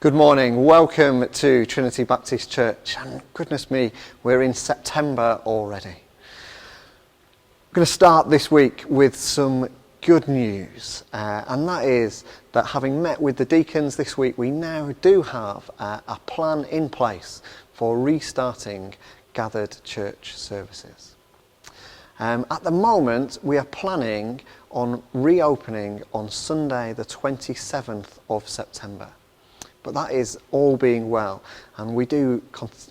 Good morning, welcome to Trinity Baptist Church, and goodness me, we're in September already. I'm going to start this week with some good news, and that is that having met with the deacons this week, we now do have a plan in place for restarting gathered church services. At the moment, we are planning on reopening on Sunday the 27th of September. But that is all being well, and we do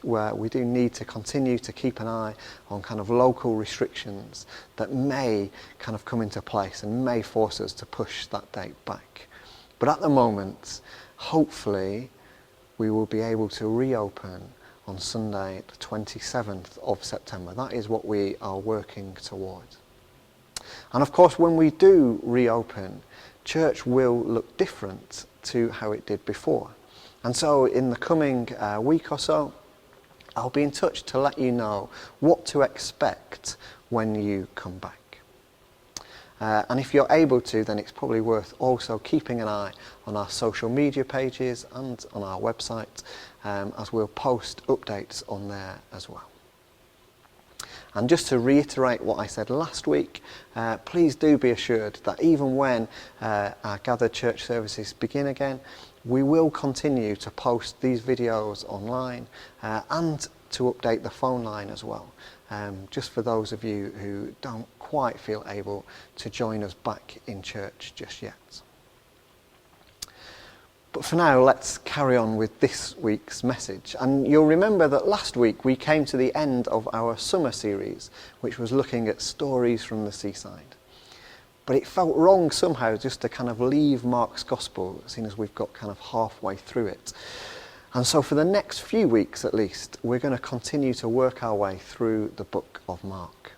need to continue to keep an eye on kind of local restrictions that may kind of come into place and may force us to push that date back. But at the moment, hopefully, we will be able to reopen on Sunday the 27th of September. That is what we are working towards. And of course, when we do reopen, church will look different to how it did before. And so in the coming week or so, I'll be in touch to let you know what to expect when you come back. And if you're able to, then it's probably worth also keeping an eye on our social media pages and on our website, as we'll post updates on there as well. And just to reiterate what I said last week, please do be assured that even when our gathered church services begin again, we will continue to post these videos online and to update the phone line as well, just for those of you who don't quite feel able to join us back in church just yet. But for now, let's carry on with this week's message. And you'll remember that last week we came to the end of our summer series, which was looking at stories from the seaside. But it felt wrong somehow just to kind of leave Mark's Gospel, seeing as we've got kind of halfway through it. And so for the next few weeks at least, we're going to continue to work our way through the book of Mark.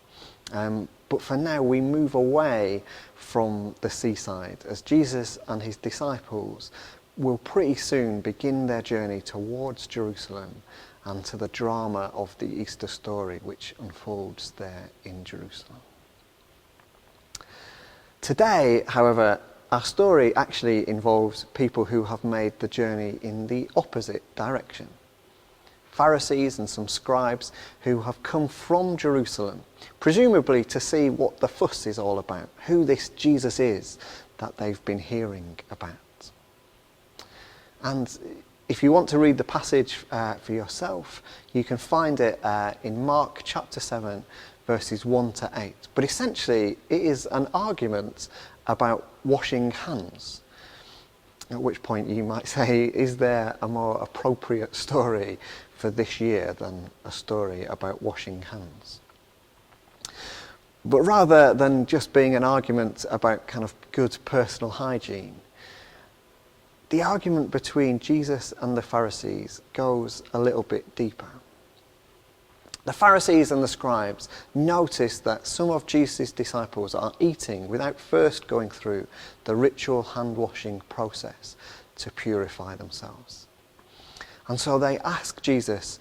But for now, we move away from the seaside as Jesus and his disciples will pretty soon begin their journey towards Jerusalem and to the drama of the Easter story which unfolds there in Jerusalem. Today, however, our story actually involves people who have made the journey in the opposite direction. Pharisees and some scribes who have come from Jerusalem, presumably to see what the fuss is all about, who this Jesus is that they've been hearing about. And if you want to read the passage for yourself, you can find it in Mark chapter 7, verses 1 to 8. But essentially, it is an argument about washing hands. At which point you might say, is there a more appropriate story for this year than a story about washing hands? But rather than just being an argument about kind of good personal hygiene, the argument between Jesus and the Pharisees goes a little bit deeper. The Pharisees and the scribes notice that some of Jesus' disciples are eating without first going through the ritual hand-washing process to purify themselves. And so they ask Jesus,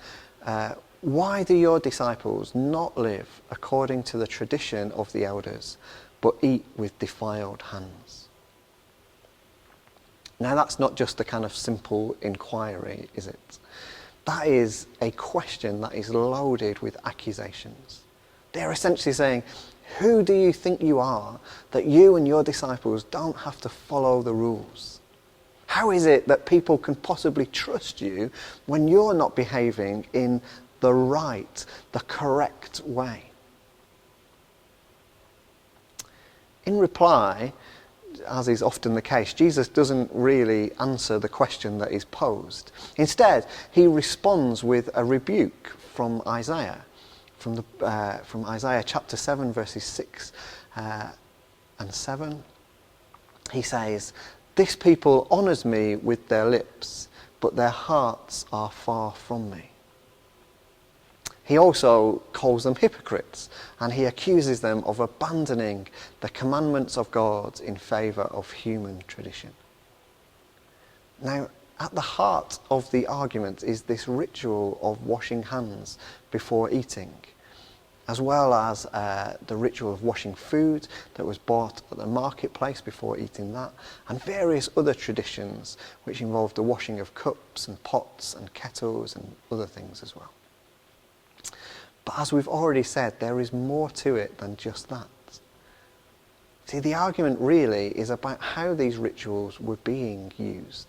why do your disciples not live according to the tradition of the elders, but eat with defiled hands? Now that's not just a kind of simple inquiry, is it? That is a question that is loaded with accusations. They're essentially saying, who do you think you are that you and your disciples don't have to follow the rules? How is it that people can possibly trust you when you're not behaving in the right, the correct way? In reply, as is often the case, Jesus doesn't really answer the question that is posed. Instead, he responds with a rebuke from Isaiah, from Isaiah chapter 7, verses 6 and 7. He says, "This people honours me with their lips, but their hearts are far from me." He also calls them hypocrites, and he accuses them of abandoning the commandments of God in favour of human tradition. Now, at the heart of the argument is this ritual of washing hands before eating. as well as the ritual of washing food that was bought at the marketplace before eating that, and various other traditions which involved the washing of cups and pots and kettles and other things as well. But as we've already said, there is more to it than just that. See, the argument really is about how these rituals were being used.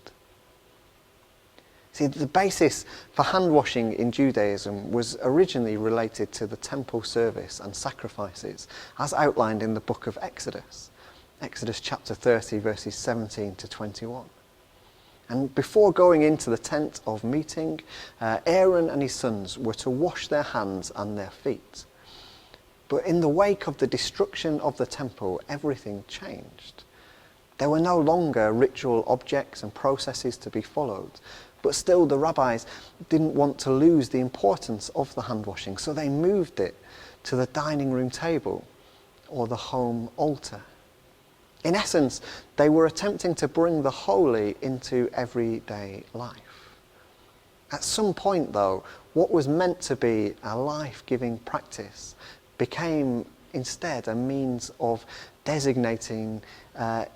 See, the basis for hand washing in Judaism was originally related to the temple service and sacrifices, as outlined in the book of Exodus. Exodus chapter 30, verses 17 to 21. And before going into the tent of meeting, Aaron and his sons were to wash their hands and their feet. But in the wake of the destruction of the temple, everything changed. There were no longer ritual objects and processes to be followed. But still, the rabbis didn't want to lose the importance of the hand washing, so they moved it to the dining room table or the home altar. In essence, they were attempting to bring the holy into everyday life. At some point, though, what was meant to be a life-giving practice became instead a means of designating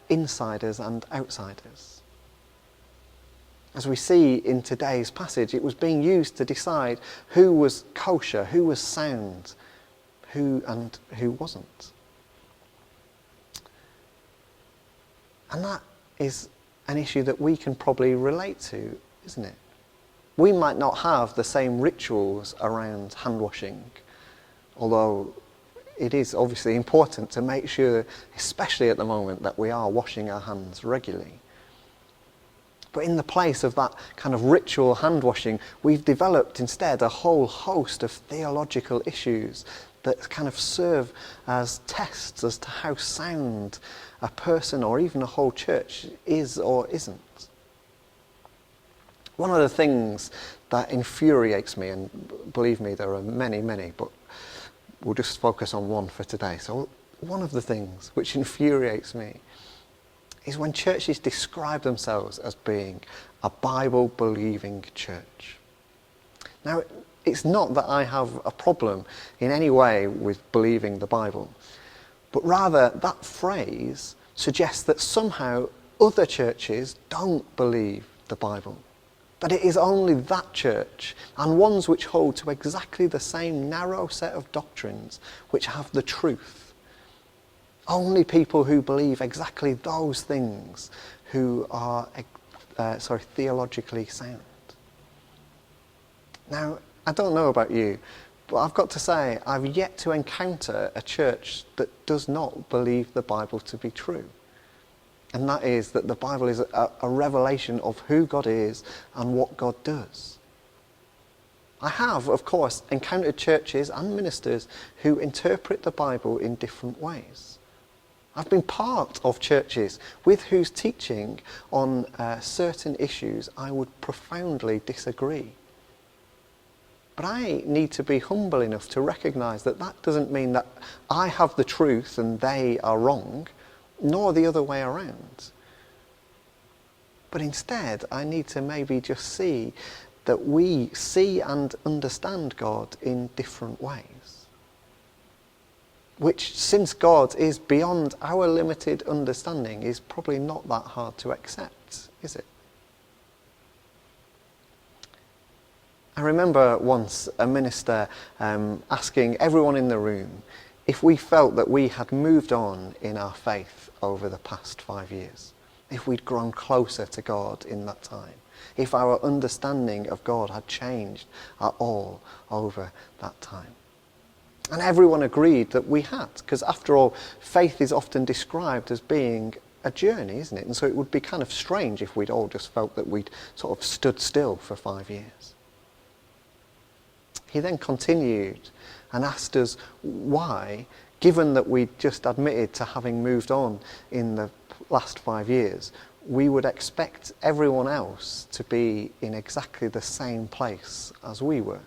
insiders and outsiders. As we see in today's passage, it was being used to decide who was kosher, who was sound, who wasn't. And that is an issue that we can probably relate to, isn't it? We might not have the same rituals around hand washing, although it is obviously important to make sure, especially at the moment, that we are washing our hands regularly. But in the place of that kind of ritual hand washing, we've developed instead a whole host of theological issues that kind of serve as tests as to how sound a person or even a whole church is or isn't. One of the things that infuriates me, and believe me, there are many, but we'll just focus on one for today. So one of the things which infuriates me is when churches describe themselves as being a Bible-believing church. Now, it's not that I have a problem in any way with believing the Bible, but rather that phrase suggests that somehow other churches don't believe the Bible. That it is only that church, and ones which hold to exactly the same narrow set of doctrines, which have the truth. Only people who believe exactly those things who are theologically sound. Now, I don't know about you, but I've got to say, I've yet to encounter a church that does not believe the Bible to be true. And that is that the Bible is a revelation of who God is and what God does. I have, of course, encountered churches and ministers who interpret the Bible in different ways. I've been part of churches with whose teaching on certain issues I would profoundly disagree. But I need to be humble enough to recognise that that doesn't mean that I have the truth and they are wrong, nor the other way around. But instead, I need to maybe just see that we see and understand God in different ways. Which, since God is beyond our limited understanding, is probably not that hard to accept, is it? I remember once a minister asking everyone in the room if we felt that we had moved on in our faith over the past 5 years, if we'd grown closer to God in that time, if our understanding of God had changed at all over that time. And everyone agreed that we had, because after all, faith is often described as being a journey, isn't it? And so it would be kind of strange if we'd all just felt that we'd sort of stood still for 5 years. He then continued and asked us why, given that we'd just admitted to having moved on in the last 5 years, we would expect everyone else to be in exactly the same place as we were.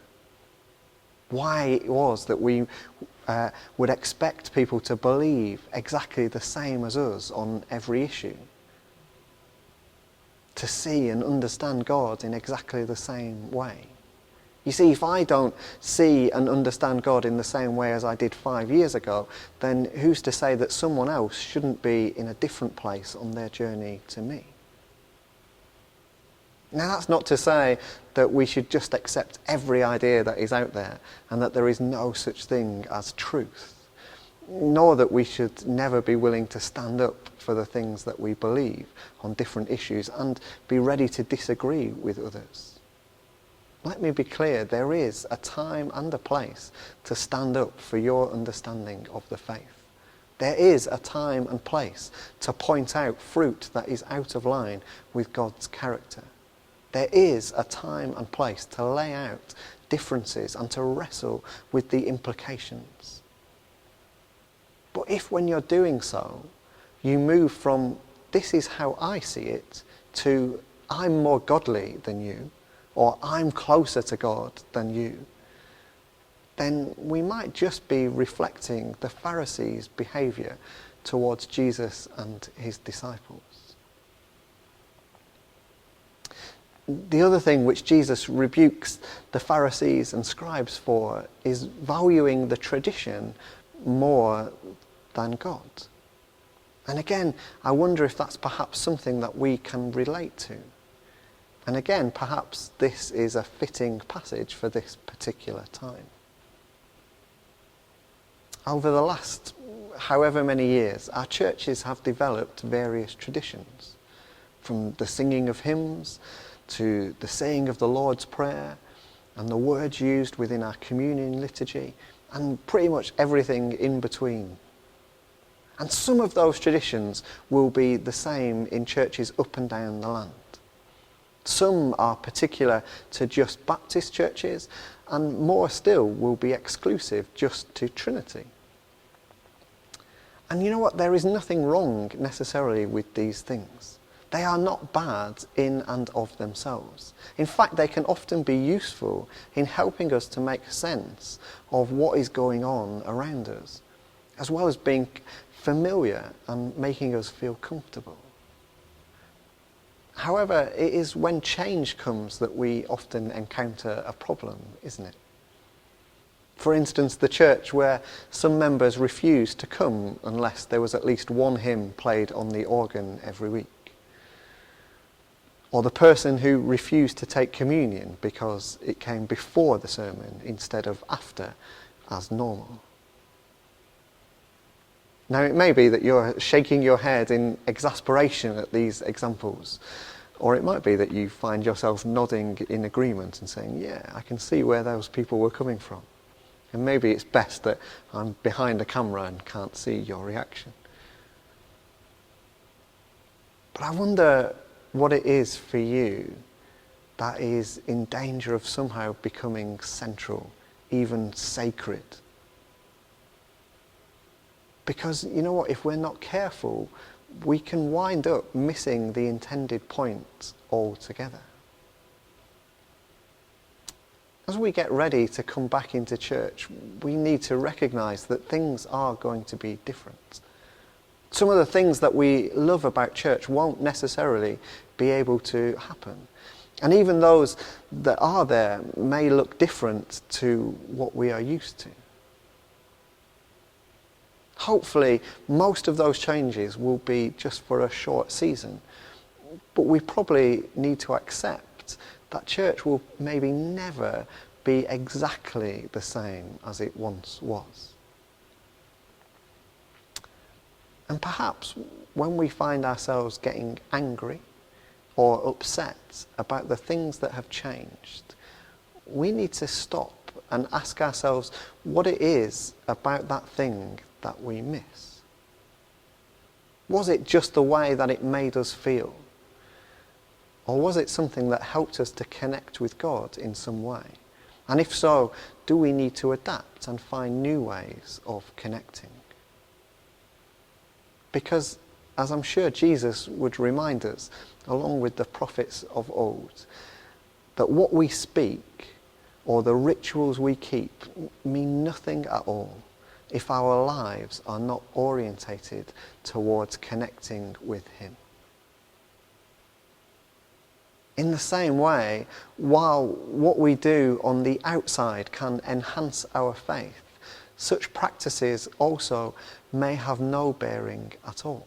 Why it was that we would expect people to believe exactly the same as us on every issue. To see and understand God in exactly the same way. You see, if I don't see and understand God in the same way as I did 5 years ago, then who's to say that someone else shouldn't be in a different place on their journey to me? Now, that's not to say that we should just accept every idea that is out there and that there is no such thing as truth, nor that we should never be willing to stand up for the things that we believe on different issues and be ready to disagree with others. Let me be clear, there is a time and a place to stand up for your understanding of the faith. There is a time and place to point out fruit that is out of line with God's character. There is a time and place to lay out differences and to wrestle with the implications. But if when you're doing so, you move from this is how I see it to I'm more godly than you, or I'm closer to God than you, then we might just be reflecting the Pharisees' behaviour towards Jesus and his disciples. The other thing which Jesus rebukes the Pharisees and scribes for is valuing the tradition more than God. And again, I wonder if that's perhaps something that we can relate to. And again, perhaps this is a fitting passage for this particular time. Over the last however many years, our churches have developed various traditions, from the singing of hymns to the saying of the Lord's Prayer and the words used within our communion liturgy and pretty much everything in between. And some of those traditions will be the same in churches up and down the land. Some are particular to just Baptist churches, and more still will be exclusive just to Trinity. And you know what? There is nothing wrong necessarily with these things. They are not bad in and of themselves. In fact, they can often be useful in helping us to make sense of what is going on around us, as well as being familiar and making us feel comfortable. However, it is when change comes that we often encounter a problem, isn't it? For instance, the church where some members refused to come unless there was at least one hymn played on the organ every week. Or the person who refused to take communion because it came before the sermon instead of after, as normal. Now, it may be that you're shaking your head in exasperation at these examples, or it might be that you find yourself nodding in agreement and saying, yeah, I can see where those people were coming from. And maybe it's best that I'm behind a camera and can't see your reaction. But I wonder what it is for you that is in danger of somehow becoming central, even sacred. Because you know what, if we're not careful, we can wind up missing the intended point altogether. As we get ready to come back into church, we need to recognise that things are going to be different. Some of the things that we love about church won't necessarily be able to happen. And even those that are there may look different to what we are used to. Hopefully, most of those changes will be just for a short season. But we probably need to accept that church will maybe never be exactly the same as it once was. And perhaps when we find ourselves getting angry or upset about the things that have changed, we need to stop and ask ourselves what it is about that thing that we miss. Was it just the way that it made us feel? Or was it something that helped us to connect with God in some way? And if so, do we need to adapt and find new ways of connecting? Because, as I'm sure Jesus would remind us, along with the prophets of old, that what we speak or the rituals we keep mean nothing at all if our lives are not orientated towards connecting with Him. In the same way, while what we do on the outside can enhance our faith, such practices also may have no bearing at all.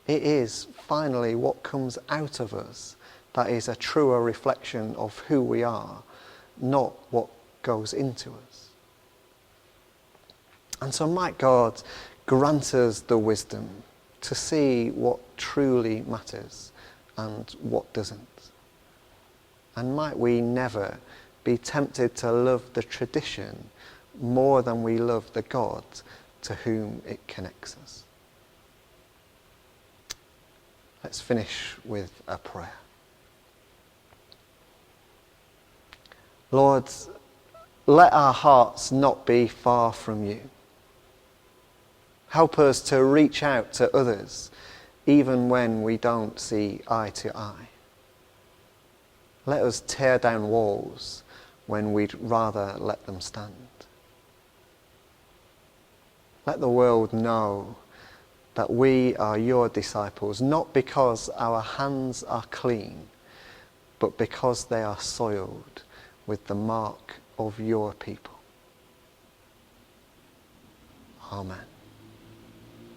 It is finally what comes out of us that is a truer reflection of who we are, not what goes into us. And so might God grant us the wisdom to see what truly matters and what doesn't. And might we never be tempted to love the tradition more than we love the God to whom it connects us. Let's finish with a prayer. Lord, let our hearts not be far from you. Help us to reach out to others even when we don't see eye to eye. Let us tear down walls when we'd rather let them stand. Let the world know that we are your disciples, not because our hands are clean, but because they are soiled with the mark of your people. Amen.